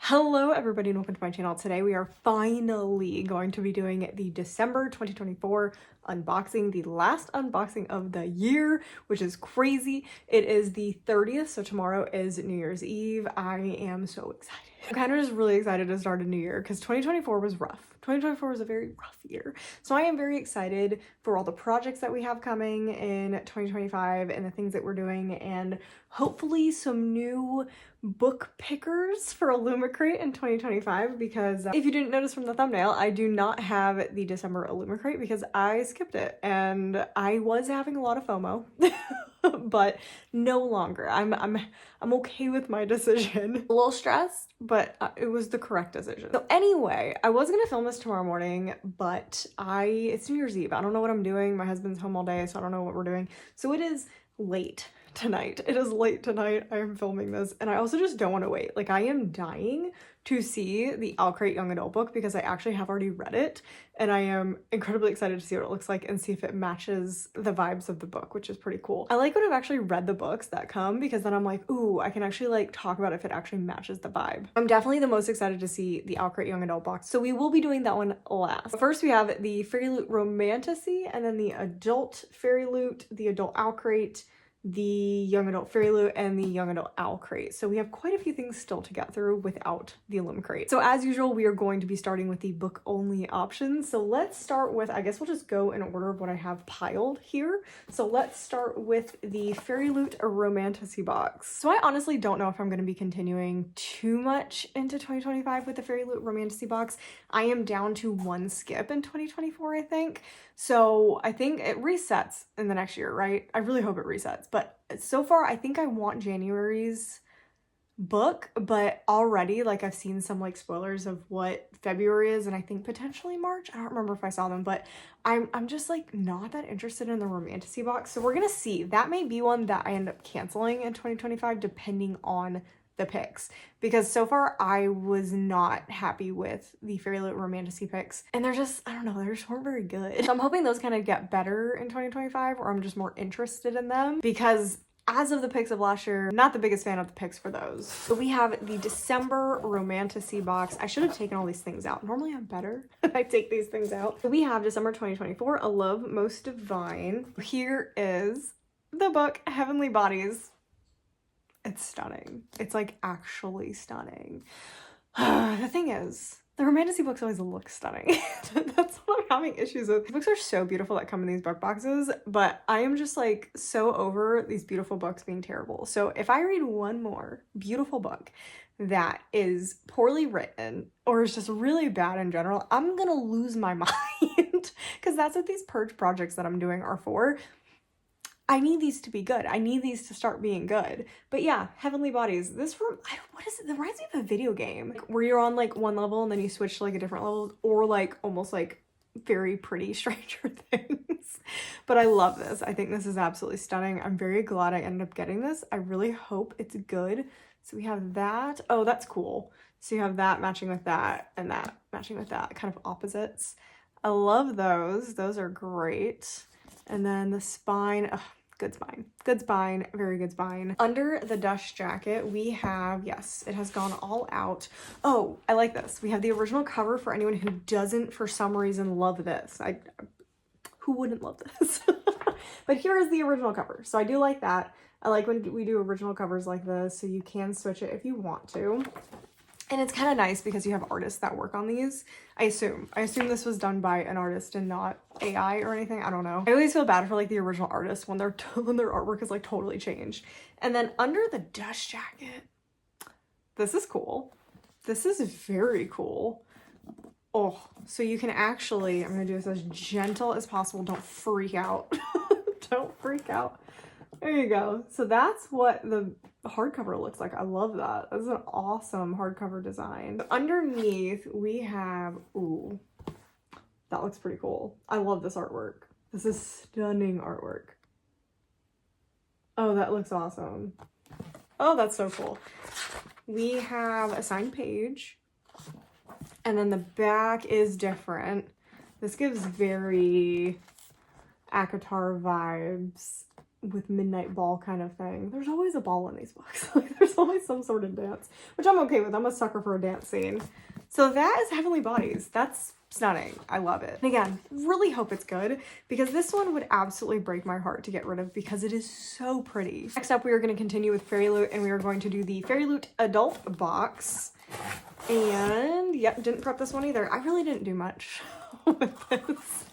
Hello everybody and welcome to my channel. Today we are finally going to be doing the December 2024 unboxing, the last unboxing of the year, which is crazy. It is the 30th, so tomorrow is New Year's Eve. I am so excited. I'm kind of just really excited to start a new year because 2024 was rough. 2024 was a very rough year. So I am very excited for all the projects that we have coming in 2025 and the things that we're doing, and hopefully some new book pickers for Owlcrate in 2025, because if you didn't notice from the thumbnail, I do not have the December Owlcrate because I skipped it and I was having a lot of FOMO. But no longer. I'm okay with my decision. A little stressed, but it was the correct decision. So anyway, I was gonna film this tomorrow morning, but it's New Year's Eve. I don't know what I'm doing. My husband's home all day, so I don't know what we're doing. So it is late tonight. It is late tonight. I am filming this, and I also just don't want to wait. Like, I am dying to see the Owlcrate young adult book because I actually have already read it, and I am incredibly excited to see what it looks like and see if it matches the vibes of the book, which is pretty cool. I like when I've actually read the books that come, because then I'm like, ooh, I can actually like talk about if it actually matches the vibe. I'm definitely the most excited to see the Owlcrate young adult box, so we will be doing that one last. But first we have the Fairyloot Romantasy, and then the adult Fairyloot, the adult Owlcrate, the young adult Fairyloot, and the young adult Owlcrate. So we have quite a few things still to get through without the Owlcrate. So as usual, we are going to be starting with the book only options. So let's start with, I guess we'll just go in order of what I have piled here. So let's start with the Fairyloot Romantasy box. So I honestly don't know if I'm going to be continuing too much into 2025 with the Fairyloot Romantasy box. I am down to one skip in 2024, I think. So I think it resets in the next year, right? I really hope it resets. But so far, I think I want January's book, but already, like, I've seen some like spoilers of what February is, and I think potentially March. I don't remember if I saw them, but I'm just like not that interested in the Romantasy box. So we're gonna see. That may be one that I end up canceling in 2025 depending on the picks, because so far I was not happy with the Fairyloot Romantasy picks, and they're just, I don't know, they just weren't very good. So I'm hoping those kind of get better in 2025, or I'm just more interested in them, because as of the picks of last year, not the biggest fan of the picks for those. So we have the December Romantasy box. I should have taken all these things out. Normally I'm better if I take these things out. So we have December 2024, A Love Most Divine. Here is the book, Heavenly Bodies. It's stunning. It's like actually stunning. The thing is, the Romantasy books always look stunning. That's what I'm having issues with. The books are so beautiful that come in these book boxes, but I am just like so over these beautiful books being terrible. So if I read one more beautiful book that is poorly written or is just really bad in general, I'm gonna lose my mind, because that's what these purge projects that I'm doing are for. I need these to be good. I need these to start being good. But yeah, Heavenly Bodies. This what is it? It reminds me of a video game where you're on like one level and then you switch to like a different level, or like almost like Very Pretty Stranger Things. But I love this. I think this is absolutely stunning. I'm very glad I ended up getting this. I really hope it's good. So we have that. Oh, that's cool. So you have that matching with that and that matching with that, kind of opposites. I love those. Those are great. And then the spine, ugh, good spine, very good spine. Under the dust jacket, we have, yes, it has gone all out. Oh, I like this. We have the original cover for anyone who doesn't, for some reason, love this. Who wouldn't love this? But here is the original cover. So I do like that. I like when we do original covers like this, so you can switch it if you want to. And it's kind of nice because you have artists that work on these. I assume this was done by an artist and not AI or anything. I don't know. I always feel bad for like the original artists when their artwork is like totally changed. And then under the dust jacket, this is cool. This is very cool. Oh, so you can actually, I'm gonna do this as gentle as possible. Don't freak out. Don't freak out. There you go. So that's what the hardcover looks like. I love that. This is an awesome hardcover design. Underneath we have, ooh, that looks pretty cool. I love this artwork. This is stunning artwork. Oh, that looks awesome. Oh, that's so cool. We have a signed page, and then the back is different. This gives very ACOTAR vibes. with midnight ball kind of thing. There's always a ball in these books. Like, there's always some sort of dance, which I'm okay with. I'm a sucker for a dance scene. So that is Heavenly Bodies. That's stunning. I love it. And again, really hope it's good, because this one would absolutely break my heart to get rid of because it is so pretty. Next up, we are going to continue with Fairyloot, and we are going to do the Fairyloot adult box. And yep, didn't prep this one either. I really didn't do much with this.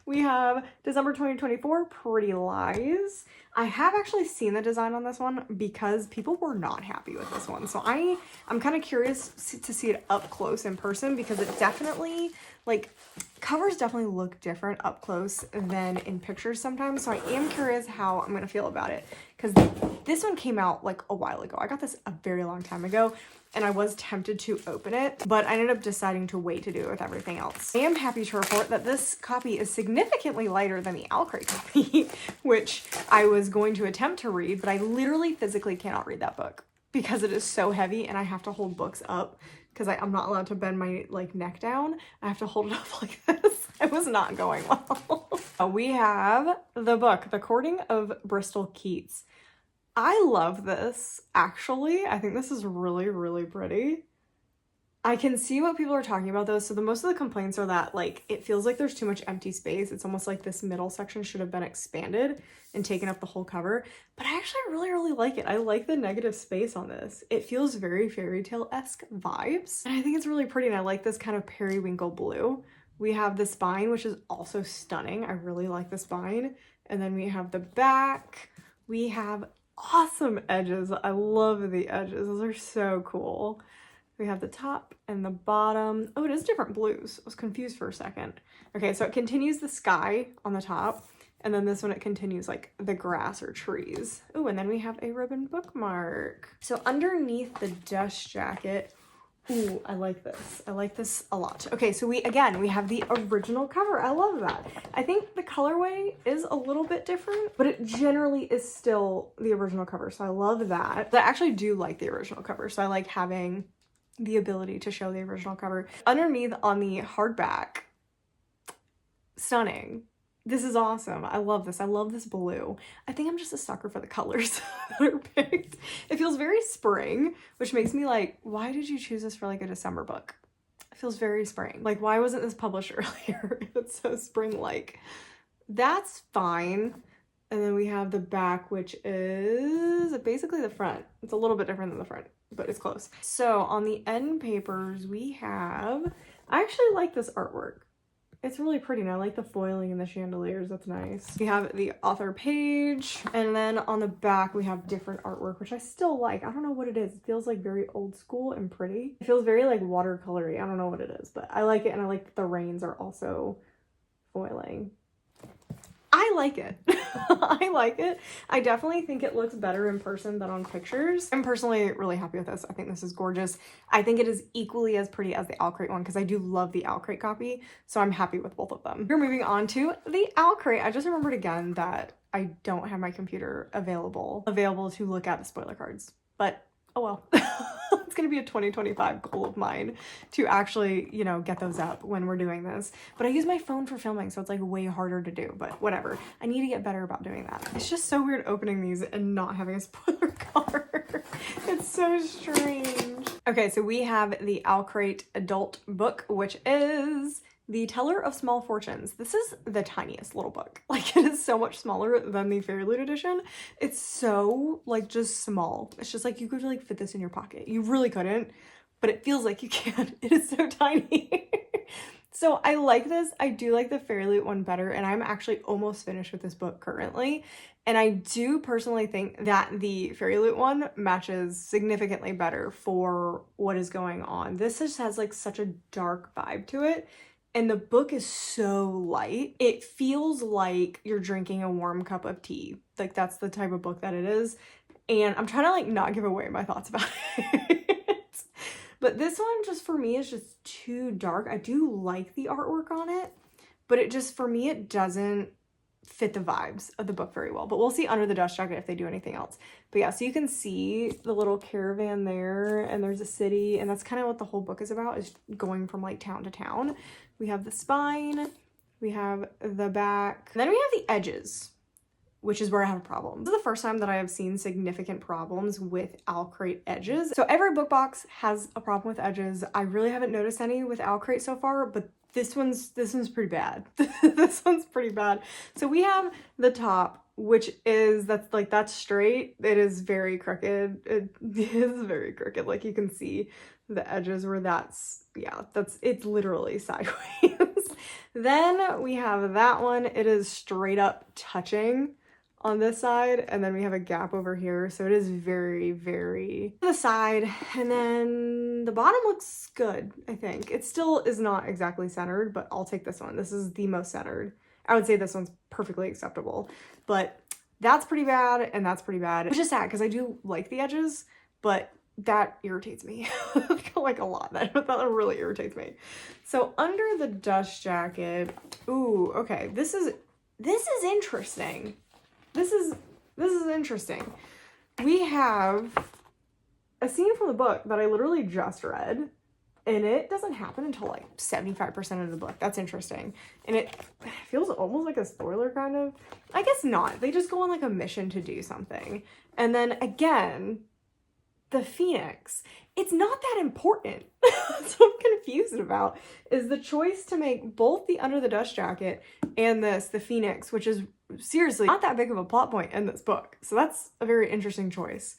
We have December 2024, Pretty Lies. I have actually seen the design on this one because people were not happy with this one. So I'm kind of curious to see it up close in person, because it definitely, like, covers definitely look different up close than in pictures sometimes. So I am curious how I'm going to feel about it, because this one came out like a while ago. I got this a very long time ago, and I was tempted to open it, but I ended up deciding to wait to do it with everything else. I am happy to report that this copy is significantly lighter than the Owlcrate copy, which I was going to attempt to read, but I literally physically cannot read that book because it is so heavy, and I have to hold books up because I'm not allowed to bend my neck down. I have to hold it up like this. It was not going well. We have the book, The Courting of Bristol Keats. I love this, actually. I think this is really, really pretty. I can see what people are talking about though. So most of the complaints are that it feels like there's too much empty space. It's almost like this middle section should have been expanded and taken up the whole cover. But I actually really, really like it. I like the negative space on this. It feels very fairy tale-esque vibes. And I think it's really pretty, and I like this kind of periwinkle blue. We have the spine, which is also stunning. I really like the spine. And then we have the back. We have awesome edges. I love the edges. Those are so cool. We have the top and the bottom. Oh, it is different blues. I was confused for a second. Okay, so it continues the sky on the top, and then this one it continues like the grass or trees. Oh, and then we have a ribbon bookmark. So underneath the dust jacket, ooh, I like this. I like this a lot. Okay, so we have the original cover. I love that. I think the colorway is a little bit different, but it generally is still the original cover. So I love that. But I actually do like the original cover. So I like having the ability to show the original cover. Underneath on the hardback, stunning. This is awesome. I love this. I love this blue. I think I'm just a sucker for the colors that are picked. It feels very spring, which makes me like, why did you choose this for like a December book? It feels very spring. Like, why wasn't this published earlier? It's so spring-like. That's fine. And then we have the back, which is basically the front. It's a little bit different than the front, but it's close. So on the end papers, we have, I actually like this artwork. It's really pretty, and I like the foiling and the chandeliers. That's nice. We have the author page, and then on the back we have different artwork, which I still like. I don't know what it is. It feels like very old school and pretty. It feels very like watercolory. I don't know what it is, but I like it, and I like that the reins are also foiling. I like it. I like it. I definitely think it looks better in person than on pictures. I'm personally really happy with this. I think this is gorgeous. I think it is equally as pretty as the Owlcrate one, because I do love the Owlcrate copy, so I'm happy with both of them. We're moving on to the Owlcrate. I just remembered again that I don't have my computer available to look at the spoiler cards, but oh well. It's gonna be a 2025 goal of mine to actually, you know, get those up when we're doing this. But I use my phone for filming, so it's like way harder to do, but whatever. I need to get better about doing that. It's just so weird opening these and not having a spoiler card. It's so strange. Okay, so we have the Owlcrate adult book, which is The Teller of Small Fortunes. This is the tiniest little book. Like, it is so much smaller than the Fairyloot edition. It's so, like, just small. It's just like you could, like, fit this in your pocket. You really couldn't, but it feels like you can. It is so tiny. So I like this. I do like the Fairyloot one better, and I'm actually almost finished with this book currently. And I do personally think that the Fairyloot one matches significantly better for what is going on. This just has, like, such a dark vibe to it. And the book is so light. It feels like you're drinking a warm cup of tea. Like, that's the type of book that it is. And I'm trying to, like, not give away my thoughts about it. But this one, just for me, is just too dark. I do like the artwork on it, but it just, for me, it doesn't fit the vibes of the book very well. But we'll see under the dust jacket if they do anything else. But yeah, so you can see the little caravan there, and there's a city, and that's kind of what the whole book is about, is going from, like, town to town. We have the spine, we have the back, and then we have the edges. which is where I have a problem. This is the first time that I have seen significant problems with Owlcrate edges. So every book box has a problem with edges. I really haven't noticed any with Owlcrate so far, but this one's pretty bad. This one's pretty bad. So we have the top, which is, that's straight. It is very crooked. It is very crooked. Like you can see the edges where it's literally sideways. Then we have that one. It is straight up touching on this side, and then we have a gap over here, so it is very, very to the side. And then the bottom looks good, I think. It still is not exactly centered, but I'll take this one. This is the most centered. I would say this one's perfectly acceptable, but that's pretty bad, and that's pretty bad. It's just sad because I do like the edges, but that irritates me like a lot. That really irritates me. So under the dust jacket, ooh, okay, this is interesting. This is interesting. We have a scene from the book that I literally just read, and it doesn't happen until like 75% of the book. That's interesting. And it feels almost like a spoiler, kind of. I guess not. They just go on like a mission to do something. And then again, the Phoenix. It's not that important. That's what I'm confused about, is the choice to make both the Under the Dust Jacket and the Phoenix, which is seriously not that big of a plot point in this book. So that's a very interesting choice.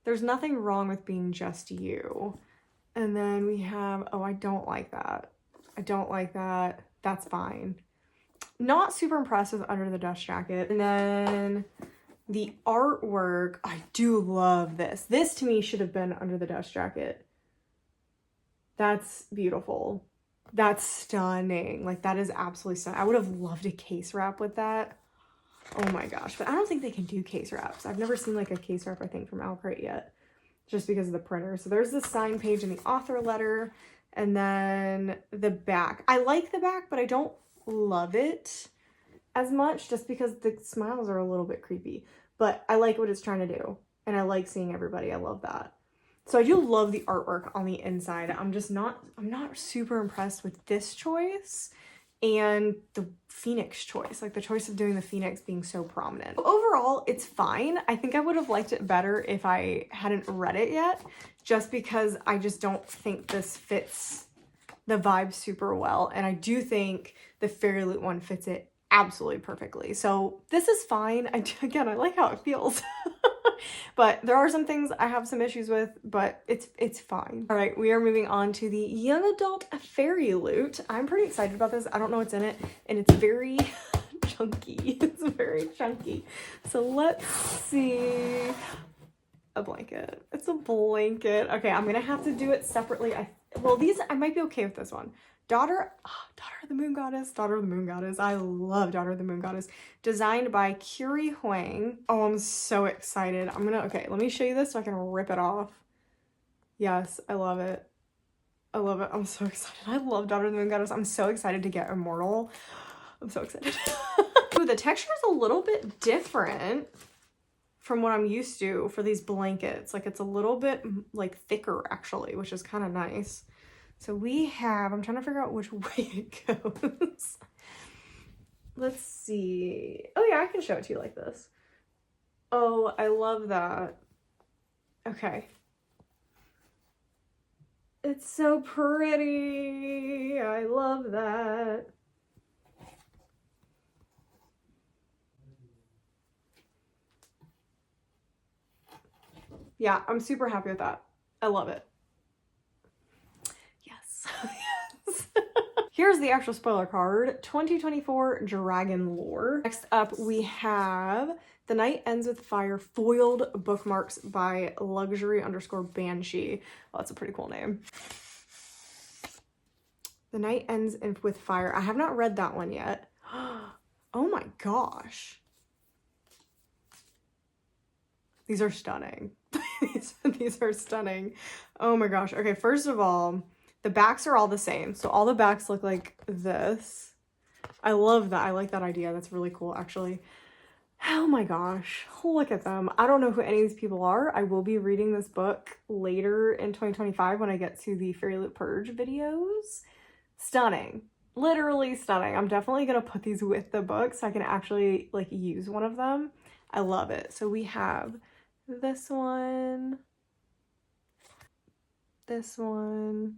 There's nothing wrong with being just you. And then we have, oh, I don't like that. I don't like that. That's fine. Not super impressed with Under the Dust Jacket. And then the artwork, I do love this. This to me should have been Under the Dust Jacket. That's beautiful. That's stunning. Like, that is absolutely stunning. I would have loved a case wrap with that. Oh my gosh. But I don't think they can do case wraps. I've never seen like a case wrap, I think, from Owlcrate yet, just because of the printer. So there's the sign page and the author letter, and then the back. I like the back, but I don't love it as much, just because the smiles are a little bit creepy. But I like what it's trying to do, and I like seeing everybody. I love that. So I do love the artwork on the inside. I'm not super impressed with this choice and the Phoenix choice, like the choice of doing the Phoenix being so prominent. Overall, it's fine. I think I would have liked it better if I hadn't read it yet, just because I just don't think this fits the vibe super well. And I do think the Fairyloot one fits it absolutely perfectly. So this is fine. Again, I like how it feels. But there are some things I have some issues with, but it's fine. All right, we are moving on to the young adult Fairyloot. I'm pretty excited about this. I don't know what's in it, and it's very chunky. It's very chunky. So let's see. A blanket. It's a blanket. Okay, I'm gonna have to do it separately. Well, these, I might be okay with this one. Daughter of the Moon Goddess. Daughter of the Moon Goddess. I love Daughter of the Moon Goddess. Designed by Curie Huang. Oh, I'm so excited. Okay, let me show you this so I can rip it off. Yes, I love it. I love it. I'm so excited. I love Daughter of the Moon Goddess. I'm so excited to get Immortal. I'm so excited. Ooh, the texture is a little bit different from what I'm used to for these blankets. Like, it's a little bit like thicker actually, which is kind of nice. So we have, I'm trying to figure out which way it goes. Let's see. Oh yeah, I can show it to you like this. Oh, I love that. Okay. It's so pretty. I love that. Yeah, I'm super happy with that. I love it. Yes. Yes. Here's the actual spoiler card. 2024 Dragon Lore. Next up, we have The Night Ends with Fire foiled bookmarks by luxury_banshee. Well, that's a pretty cool name. The Night Ends with Fire. I have not read that one yet. Oh my gosh. These are stunning. These are stunning. Oh my gosh. Okay, first of all, the backs are all the same. So all the backs look like this. I love that. I like that idea. That's really cool, actually. Oh my gosh. Look at them. I don't know who any of these people are. I will be reading this book later in 2025 when I get to the Fairyloot Purge videos. Stunning. Literally stunning. I'm definitely gonna put these with the book so I can actually like use one of them. I love it. So we have this one, this one.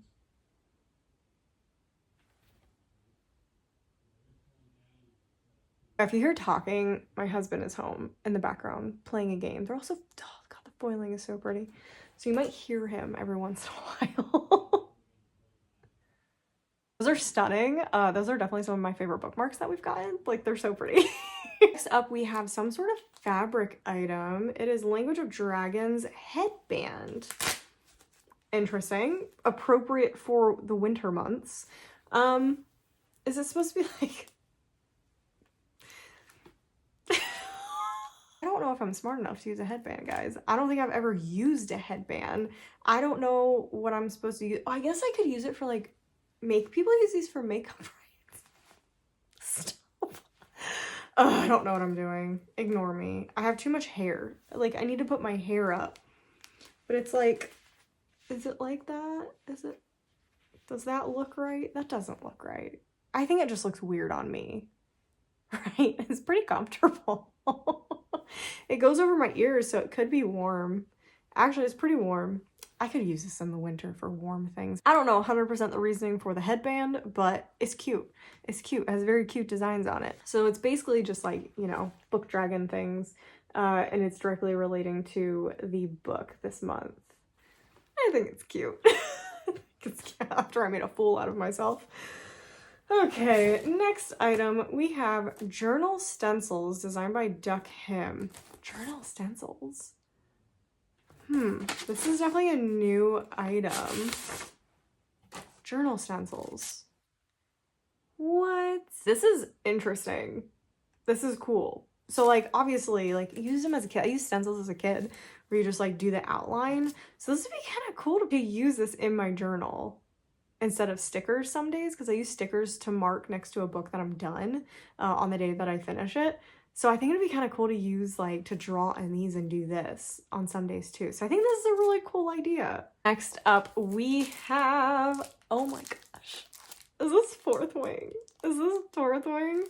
If you hear talking, my husband is home in the background playing a game. They're also, oh God, the foiling is so pretty. So you might hear him every once in a while. Those are stunning. Those are definitely some of my favorite bookmarks that we've gotten. Like, they're so pretty. Next up, we have some sort of fabric item. It is Language of Dragons headband. Interesting. Appropriate for the winter months. Is it supposed to be like... I don't know if I'm smart enough to use a headband, guys. I don't think I've ever used a headband. I don't know what I'm supposed to use. Oh, I guess I could use it for like people use these for makeup, right? Stop. I don't know what I'm doing. Ignore me. I have too much hair. Like, I need to put my hair up. But it's like, is it like that? Does that look right? That doesn't look right. I think it just looks weird on me. Right? It's pretty comfortable. It goes over my ears, so it could be warm. Actually, it's pretty warm. I could use this in the winter for warm things. I don't know 100% the reasoning for the headband, but it's cute. It's cute. It has very cute designs on it. So it's basically just like, you know, book dragon things, and it's directly relating to the book this month. I think it's cute. It's cute after I made a fool out of myself. Okay, next item, we have journal stencils designed by Duck Him. Journal stencils. This is definitely a new item. Journal stencils. What? This is interesting. This is cool. So like, obviously, like, you use them as a kid. I used stencils as a kid where you just like do the outline. So this would be kind of cool to use this in my journal instead of stickers some days, because I use stickers to mark next to a book that I'm done on the day that I finish it. So I think it'd be kind of cool to use, like, to draw on these and do this on some days too. So I think this is a really cool idea. Next up, we have, oh my gosh, is this Fourth Wing? Is this Fourth Wing?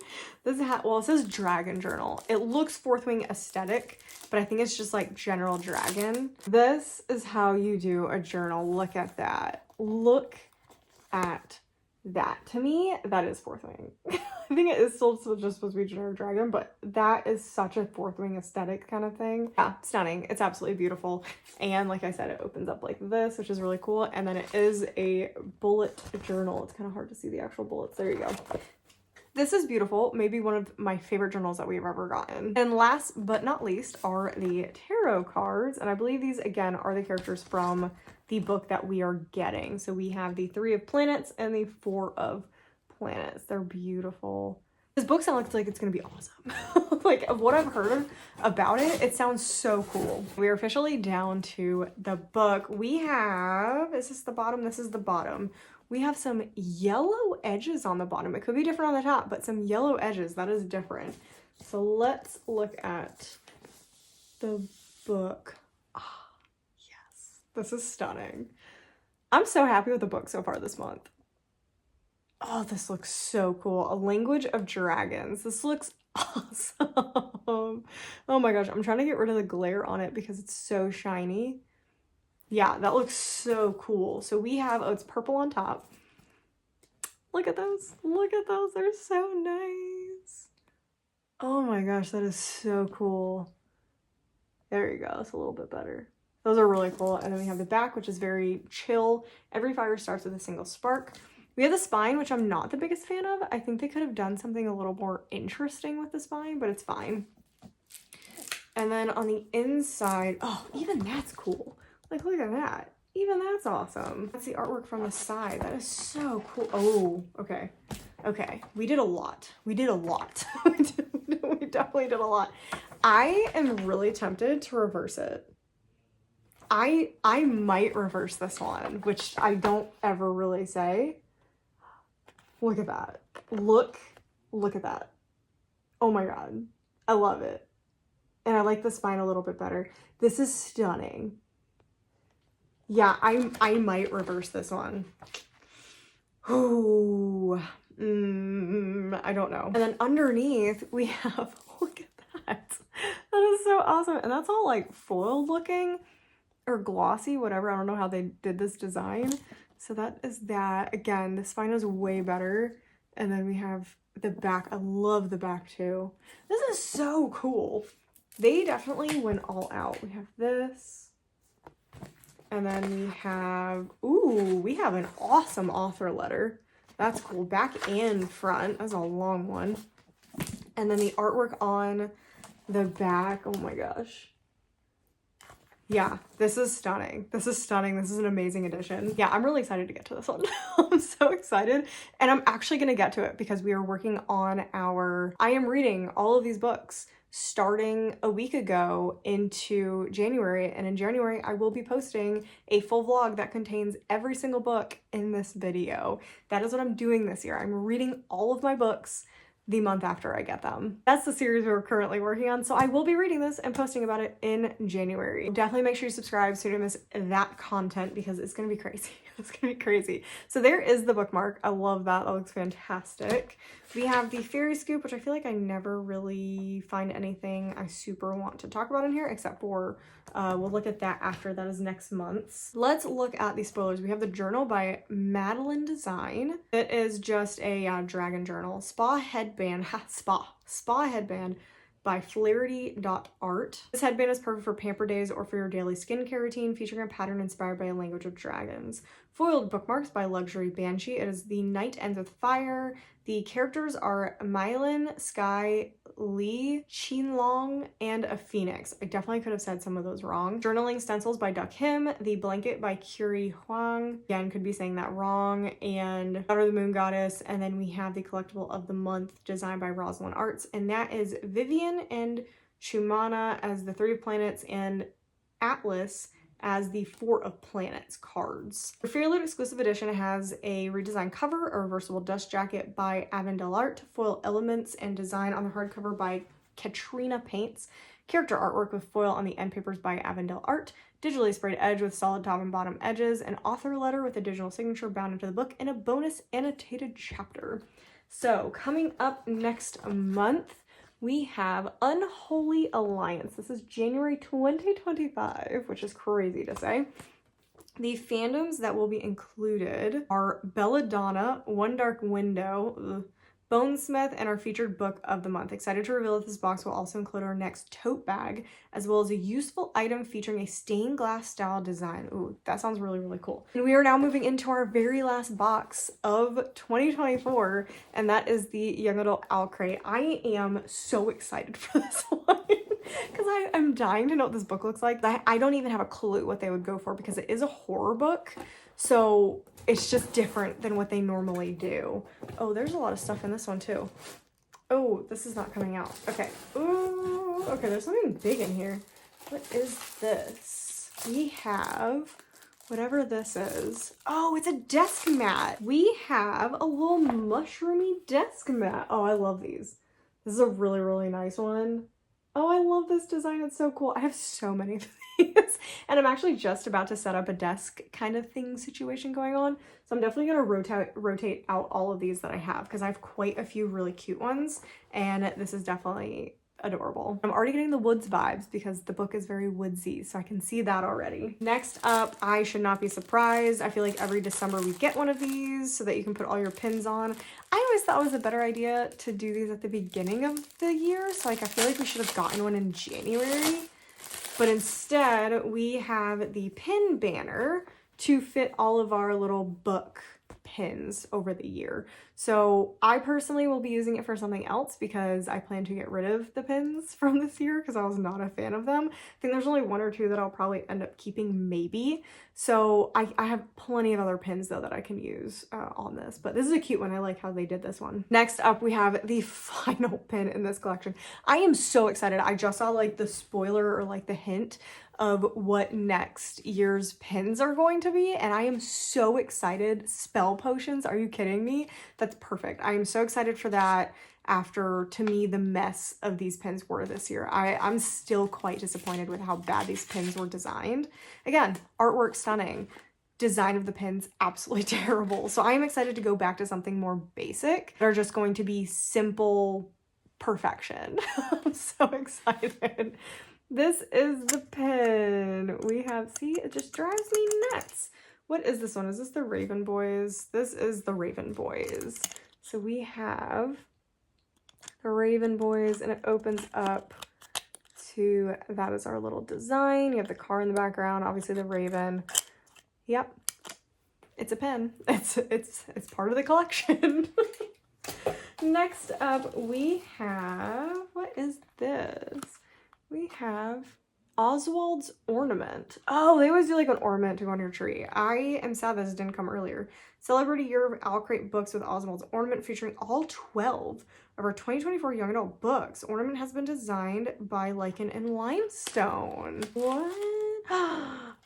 This well, it says Dragon Journal. It looks Fourth Wing aesthetic, but I think it's just like general dragon. This is how you do a journal. Look at that. Look at that. To me, that is Fourth Wing. I think it is still just supposed to be generic dragon, but that is such a Fourth Wing aesthetic kind of thing. Yeah, stunning. It's absolutely beautiful. And like I said, it opens up like this, which is really cool. And then it is a bullet journal. It's kind of hard to see the actual bullets. There you go. This is beautiful. Maybe one of my favorite journals that we've ever gotten. And last but not least are the tarot cards. And I believe these, again, are the characters from the book that we are getting. So we have the 3 of Planets and the 4 of Planets. They're beautiful. This book sounds like it's gonna be awesome. Like, of what I've heard about it, it sounds so cool. We're officially down to the book. We have, is this the bottom? This is the bottom. We have some yellow edges on the bottom. It could be different on the top, but some yellow edges, that is different. So let's look at the book. Ah, yes, this is stunning. I'm so happy with the book so far this month. Oh, this looks so cool. A Language of Dragons. This looks awesome. Oh my gosh, I'm trying to get rid of the glare on it because it's so shiny. Yeah, that looks so cool. So we have, oh, it's purple on top. Look at those. Look at those. They're so nice. Oh my gosh, that is so cool. There you go. It's a little bit better. Those are really cool. And then we have the back, which is very chill. Every fire starts with a single spark. We have the spine, which I'm not the biggest fan of. I think they could have done something a little more interesting with the spine, but it's fine. And then on the inside, oh, even that's cool. Like, look at that. Even that's awesome. That's the artwork from the side. That is so cool. Oh, okay. Okay. We did a lot. We did a lot. We definitely did a lot. I am really tempted to reverse it. I might reverse this one, which I don't ever really say. Look at that. Look at that. Oh my God. I love it. And I like the spine a little bit better. This is stunning. Yeah, I might reverse this one. Ooh, I don't know. And then underneath we have, look at that. That is so awesome. And that's all like foil looking or glossy, whatever. I don't know how they did this design. So that is that. Again, the spine is way better. And then we have the back. I love the back too. This is so cool. They definitely went all out. We have this. And then we have, ooh, we have an awesome author letter. That's cool. Back and front. That's a long one. And then the artwork on the back. Oh my gosh. Yeah, this is stunning. This is stunning. This is an amazing edition. Yeah, I'm really excited to get to this one. I'm so excited. And I'm actually going to get to it because we are working on I am reading all of these books starting a week ago into January. And in January, I will be posting a full vlog that contains every single book in this video. That is what I'm doing this year. I'm reading all of my books the month after I get them. That's the series we're currently working on, so I will be reading this and posting about it in January. Definitely make sure you subscribe so you don't miss that content because it's gonna be crazy. It's gonna be crazy. So there is the bookmark. I love that. That looks fantastic. We have the Fairy Scoop, which I feel like I never really find anything I super want to talk about in here, except for we'll look at that after. That is next month's. Let's look at the spoilers. We have the journal by Madeline Design. It is just a dragon journal. Spa headband, spa headband by Flaherty.art. This headband is perfect for pamper days or for your daily skincare routine, featuring a pattern inspired by a language of dragons. Foiled bookmarks by Luxury Banshee. It is The Night Ends with Fire. The characters are Mylan, Sky, Lee, Qinlong, and a phoenix. I definitely could have said some of those wrong. Journaling stencils by Duck Him. The blanket by Curie Huang. Again, could be saying that wrong. And Daughter of the Moon Goddess. And then we have the collectible of the month designed by Rosalind Arts. And that is Vivian and Shumana as the 3 of Planets and Atlas as the 4 of Planets cards. The Fairyloot exclusive edition has a redesigned cover, a reversible dust jacket by Avondale Art, foil elements and design on the hardcover by Katrina Paints, character artwork with foil on the end papers by Avondale Art, digitally sprayed edge with solid top and bottom edges, an author letter with a digital signature bound into the book, and a bonus annotated chapter. So coming up next month, we have Unholy Alliance. This is January 2025, which is crazy to say. The fandoms that will be included are Belladonna, One Dark Window, Bonesmith, and our featured book of the month. Excited to reveal that this box will also include our next tote bag, as well as a useful item featuring a stained glass style design. Ooh, that sounds really, really cool. And we are now moving into our very last box of 2024, and that is the Young Adult Owlcrate. I am so excited for this one because I'm dying to know what this book looks like. I don't even have a clue what they would go for because it is a horror book. So it's just different than what they normally do. Oh, there's a lot of stuff in this one too. Oh, this is not coming out. Okay. Ooh, okay, there's something big in here. What is this? We have whatever this is. Oh, it's a desk mat. We have a little mushroomy desk mat. Oh, I love these. This is a really, really nice one. Oh, I love this design. It's so cool. I have so many of these. And I'm actually just about to set up a desk kind of thing situation going on. So I'm definitely going to rotate out all of these that I have because I have quite a few really cute ones. And this is definitely adorable. I'm already getting the woods vibes because the book is very woodsy, so I can see that already. Next up, I should not be surprised. I feel like every December we get one of these so that you can put all your pins on. I always thought it was a better idea to do these at the beginning of the year, so like I feel like we should have gotten one in January. But instead, we have the pin banner to fit all of our little book pins over the year. So I personally will be using it for something else because I plan to get rid of the pins from this year because I was not a fan of them. I think there's only 1 or 2 that I'll probably end up keeping maybe. So I have plenty of other pins though that I can use on this, but this is a cute one. I like how they did this one. Next up, we have the final pin in this collection. I am so excited. I just saw like the spoiler or like the hint of what next year's pins are going to be, and I am so excited. Spell potions, are you kidding me? That's perfect. I am so excited for that after, to me, the mess of these pins were this year. I'm still quite disappointed with how bad these pins were designed. Again, artwork stunning. design of the pins absolutely terrible. So I am excited to go back to something more basic that are just going to be simple perfection. I'm so excited. This is the pin. We have, see, it just drives me nuts. What is this one? Is this the Raven Boys? This is the Raven Boys. So we have the Raven Boys, and it opens up to, that is our little design. You have the car in the background, obviously the Raven. Yep, it's a pen. It's part of the collection. Next up, we have, what is this? We have Oswald's Ornament. Oh, they always do like an ornament to go on your tree. I am sad this didn't come earlier. Celebrity Year of Owlcrate books with Oswald's Ornament, featuring all 12 of our 2024 young adult books. Ornament has been designed by Lichen and Limestone. What?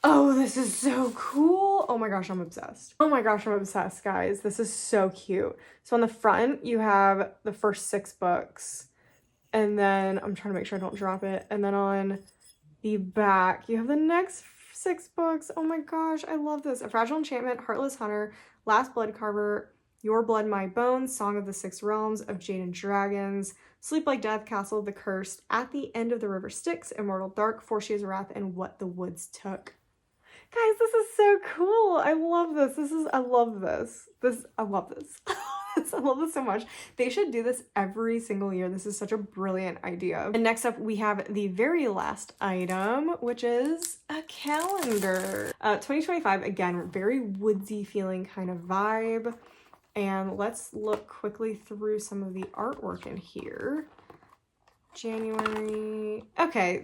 Oh, this is so cool. Oh my gosh, I'm obsessed. Oh my gosh, I'm obsessed, guys. This is so cute. So on the front, you have the first 6 books. And then, I'm trying to make sure I don't drop it. And then on the back, you have the next 6 books. Oh my gosh, I love this. A Fragile Enchantment, Heartless Hunter, Last Blood Carver, Your Blood, My Bones, Song of the Six Realms, Of Jade and Dragons, Sleep Like Death, Castle of the Cursed, At the End of the River Styx, Immortal Dark, For She Is Wrath, and What the Woods Took. Guys, this is so cool. I love this. I love this. I love this. I love this so much. They should do this every single year. This is such a brilliant idea. And next up, we have the very last item, which is a calendar. 2025, again, very woodsy feeling kind of vibe. And let's look quickly through some of the artwork in here. January. Okay,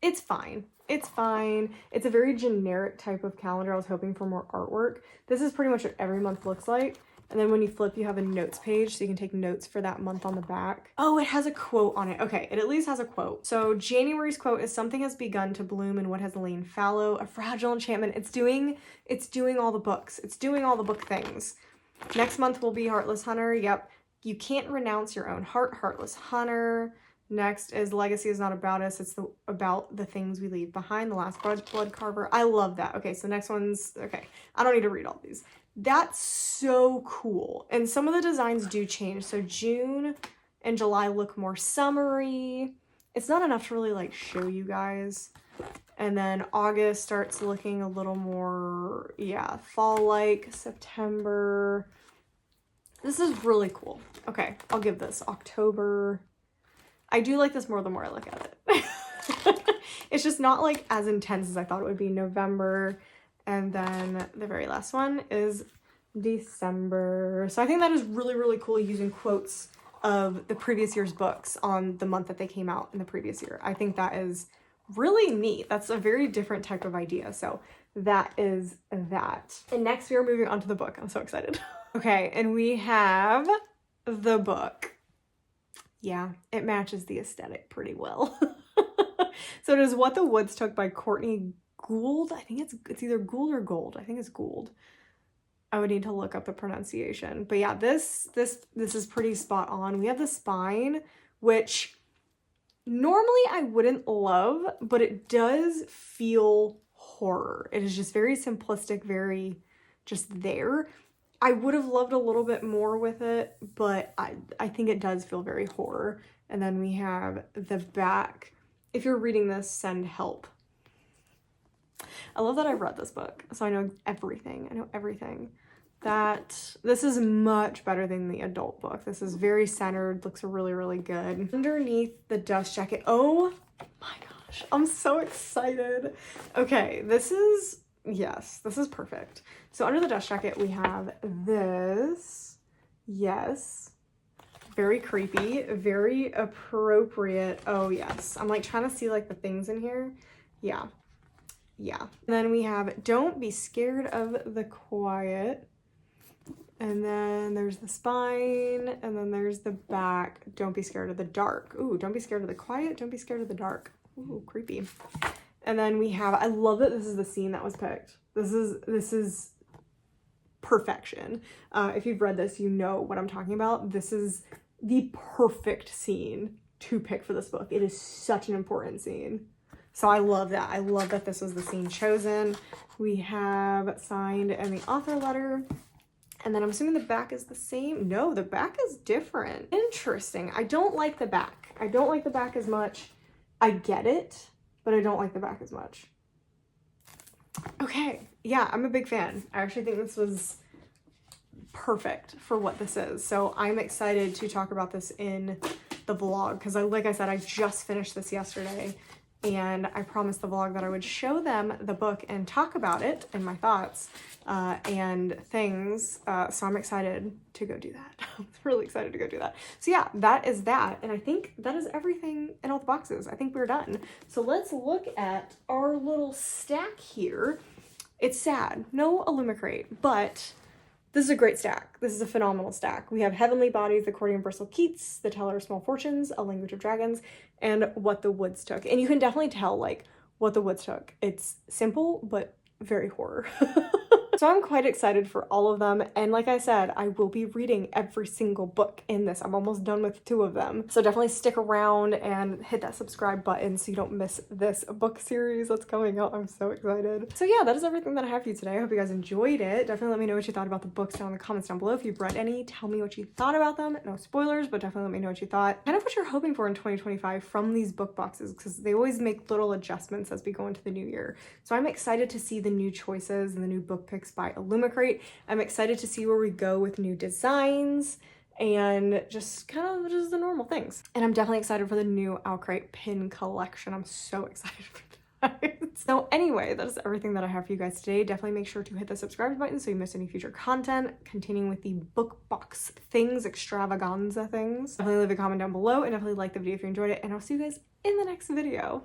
it's fine. It's fine. It's a very generic type of calendar. I was hoping for more artwork. This is pretty much what every month looks like. And then when you flip, you have a notes page, so you can take notes for that month on the back. Oh, it has a quote on it. Okay, it at least has a quote. So January's quote is, "Something has begun to bloom in what has lain fallow. A fragile enchantment." It's doing all the books. It's doing all the book things. Next month will be Heartless Hunter. Yep. "You can't renounce your own heart." Heartless Hunter. Next is "Legacy is not about us. It's about the things we leave behind." The Last Blood Carver. I love that. Okay, so next one's, okay. I don't need to read all these. That's so cool. And some of the designs do change. So June and July look more summery. It's not enough to really like show you guys. And then August starts looking a little more, yeah, fall-like. September. This is really cool. Okay, I'll give this October. I do like this more the more I look at it. It's just not like as intense as I thought it would be. November. And then the very last one is December. So I think that is really, really cool, using quotes of the previous year's books on the month that they came out in the previous year. I think that is really neat. That's a very different type of idea. So that is that. And next we are moving on to the book. I'm so excited. Okay, and we have the book. Yeah, it matches the aesthetic pretty well. So it is What the Woods Took by Courtney Gould. I think it's either Gould or Gold. I think it's Gould. I would need to look up the pronunciation. But yeah, this is pretty spot on. We have the spine, which normally I wouldn't love, but it does feel horror. It is just very simplistic, very just there. I would have loved a little bit more with it, but I think it does feel very horror. And then we have the back. If you're reading this, send help. I love that I've read this book, so I know everything. I know everything. This is much better than the adult book. This is very centered, looks really, really good. Underneath the dust jacket, oh my gosh, I'm so excited. Okay, this is perfect. So under the dust jacket, we have this. Yes. Very creepy, very appropriate. Oh yes. I'm like trying to see like the things in here. Yeah. Yeah. And then we have Don't Be Scared of the Quiet. And then there's the spine. And then there's the back. Don't be scared of the dark. Ooh, don't be scared of the quiet. Don't be scared of the dark. Ooh, creepy. And then we have, I love that this is the scene that was picked. This is perfection. If you've read this, you know what I'm talking about. This is the perfect scene to pick for this book. It is such an important scene. So I love that. I love that this was the scene chosen. We have signed and the author letter. And then I'm assuming the back is the same. No, the back is different. Interesting. I don't like the back. I don't like the back as much. I get it, but I don't like the back as much. Okay, yeah, I'm a big fan. I actually think this was perfect for what this is. So I'm excited to talk about this in the vlog because like I said, I just finished this yesterday and I promised the vlog that I would show them the book and talk about it and my thoughts and things. So I'm excited to go do that. I'm really excited to go do that. So yeah, that is that. And I think that is everything in all the boxes. I think we're done. So let's look at our little stack here. It's sad, no Owlcrate, but this is a great stack. This is a phenomenal stack. We have Heavenly Bodies, The Courtier of Bristol Keats, The Teller of Small Fortunes, A Language of Dragons, and What the Woods Took. And you can definitely tell, like, What the Woods Took. It's simple, but very horror. So I'm quite excited for all of them. And like I said, I will be reading every single book in this. I'm almost done with 2 of them. So definitely stick around and hit that subscribe button so you don't miss this book series that's coming out. I'm so excited. So yeah, that is everything that I have for you today. I hope you guys enjoyed it. Definitely let me know what you thought about the books down in the comments down below. If you've read any, tell me what you thought about them. No spoilers, but definitely let me know what you thought. Kind of what you're hoping for in 2025 from these book boxes, because they always make little adjustments as we go into the new year. So I'm excited to see the new choices and the new book picks by Owlcrate. I'm excited to see where we go with new designs and just kind of just the normal things. And I'm definitely excited for the new Owlcrate pin collection. I'm so excited for that. So anyway, that is everything that I have for you guys today. Definitely make sure to hit the subscribe button so you miss any future content. Continuing with the book box things, extravaganza things. Definitely leave a comment down below and definitely like the video if you enjoyed it. And I'll see you guys in the next video.